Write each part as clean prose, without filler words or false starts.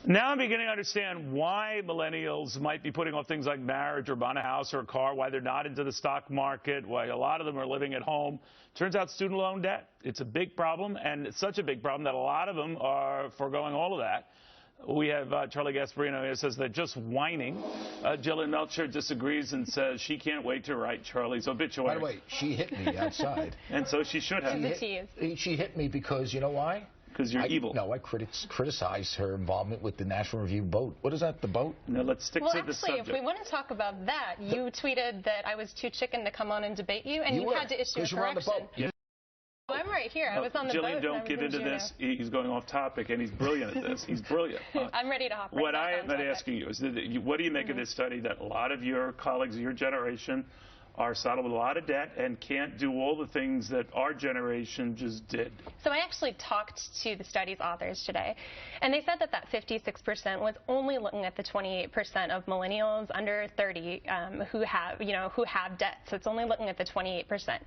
Now I'm beginning to understand why millennials might be putting off things like marriage or buying a house or a car, why they're not into the stock market, why a lot of them are living at home. Turns out student loan debt, it's a big problem, and it's such a big problem that a lot of them are foregoing all of that. We have Charlie Gasparino here says they're just whining. Jillian Melcher disagrees and says she can't wait to write Charlie's obituary. By the way, she hit me outside. And so she should have. She hit me because, you know why? Because you're evil. No, I criticized her involvement with the National Review boat. What is that, the boat? No, let's stick to the subject. Well, actually, if we want to talk about that, you tweeted that I was too chicken to come on and debate you, and you had to issue a correction. You were on the boat. Yes. Well, I'm right here. I was on the Jillian, boat. don't get into this. He's going off topic, and he's brilliant at this. He's brilliant. I'm ready to hop right What I am asking you is, what do you make of this study that a lot of your colleagues of your generation are saddled with a lot of debt and can't do all the things that our generation just did? So I actually talked to the study's authors today, and they said that 56% was only looking at the 28% of millennials under 30 who have debt. So it's only looking at the 28%.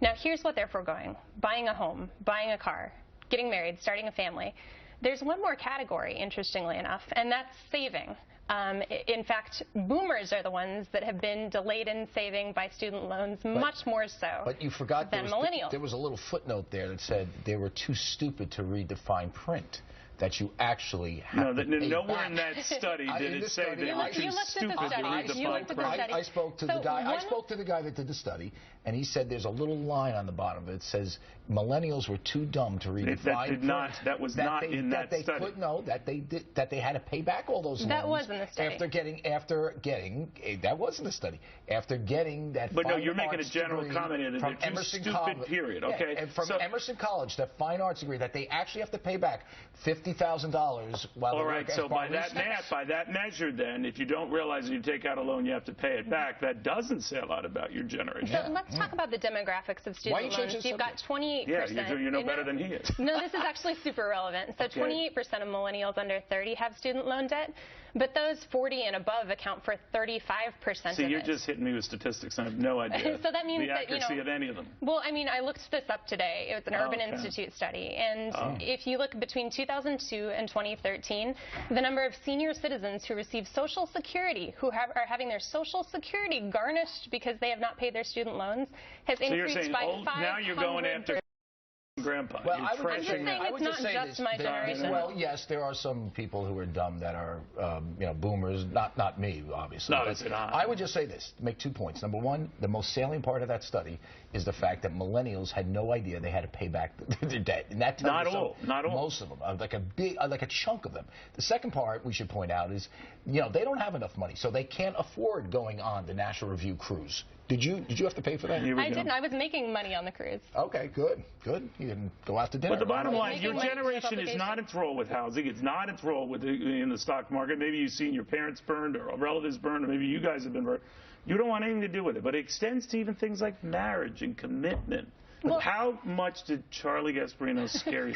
Now here's what they're foregoing: buying a home, buying a car, getting married, starting a family. There's one more category, interestingly enough, and that's saving. In fact, boomers are the ones that have been delayed in saving by student loans, much more so but you forgot than millennials. There was a little footnote there that said they were too stupid to read the fine print. That you actually have to pay nowhere back. in that study did it say they were too stupid to read the fine print. I spoke to the guy. I spoke to the guy that did the study, and he said there's a little line on the bottom of it that says millennials were too dumb to read the fine print. That was not in that study. That they had to pay back all those loans. That was in the study. After getting that was in the study. After getting that. But no, you're making a general comment here that they're too stupid. Period. Okay. And from Emerson College, that fine arts degree, that they actually have to pay back $50,000 while all right, so by that math, by that measure, then, if you don't realize that you take out a loan, you have to pay it back. That doesn't say a lot about your generation. So let's talk about the demographics of student loans. You've got 28%. Yeah, you know better than he is. No, this is actually super relevant. So 28% of millennials under 30 have student loan debt, but those 40 and above account for 35% of it. See, you're just hitting me with statistics. I have no idea so that means the accuracy of any of them. Well, I mean, I looked this up today. It was an Urban Institute study. And if you look between 2002 and 2013, the number of senior citizens who receive Social Security, who are having their Social Security garnished because they have not paid their student loans, has increased by 500%. Now you're going after Grandpa. Well, I'm just saying it's not just my generation. Well, yes, there are some people who are dumb that are, boomers. Not me, obviously. No, it's not. I would just say this: make 2 points. Number one, the most salient part of that study is the fact that millennials had no idea they had to pay back their debt, and that tells you something. Not all. Most of them, like a chunk of them. The second part we should point out is, they don't have enough money, so they can't afford going on the National Review cruise. Did you have to pay for that? I didn't. I was making money on the cruise. Okay, good. You didn't go out to dinner. But the bottom line, your generation is not enthralled with housing. It's not enthralled with in the stock market. Maybe you've seen your parents burned or relatives burned, or maybe you guys have been burned. You don't want anything to do with it. But it extends to even things like marriage and commitment. Well, how much did Charlie Gasparino scare you?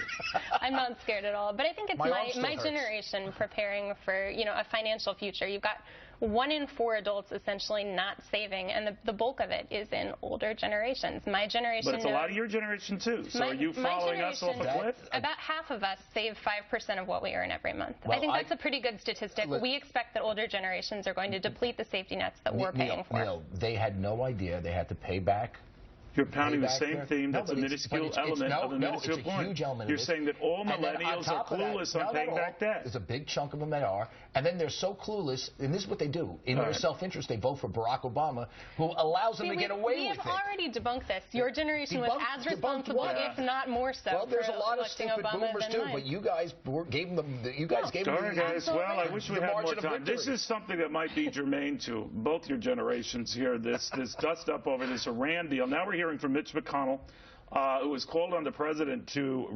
I'm not scared at all. But I think it's my generation preparing for, a financial future. You've got 1 in 4 adults essentially not saving, and the bulk of it is in older generations. My generation. But it's a lot of your generation, too. So are you following us off a cliff? About half of us save 5% of what we earn every month. Well, I think that's a pretty good statistic. We expect that older generations are going to deplete the safety nets that we're paying for. Neil, they had no idea they had to pay back. You're pounding the same theme. That's a minuscule element of a minuscule point. Huge element. You're saying that all millennials are clueless on paying back debt. There's a big chunk of them that are. And then they're so clueless, and this is what they do. In their self-interest, they vote for Barack Obama, who allows them to get away with it. We have already debunked this. Your generation was as responsible, if not more so. Well, there's a lot of stupid boomers, too, but you guys gave them Sorry, guys. Well, I wish we had more time. This is something that might be germane to both your generations here, this dust up over this Iran deal. Now we're hearing from Mitch McConnell, who was called on the president to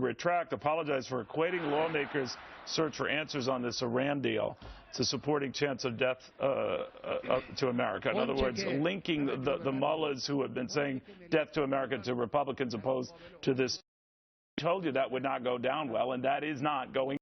apologize for equating lawmakers' search for answers on this Iran deal to supporting chance of death to America. In other words, linking the mullahs who have been saying death to America to Republicans opposed to this. I told you that would not go down well, and that is not going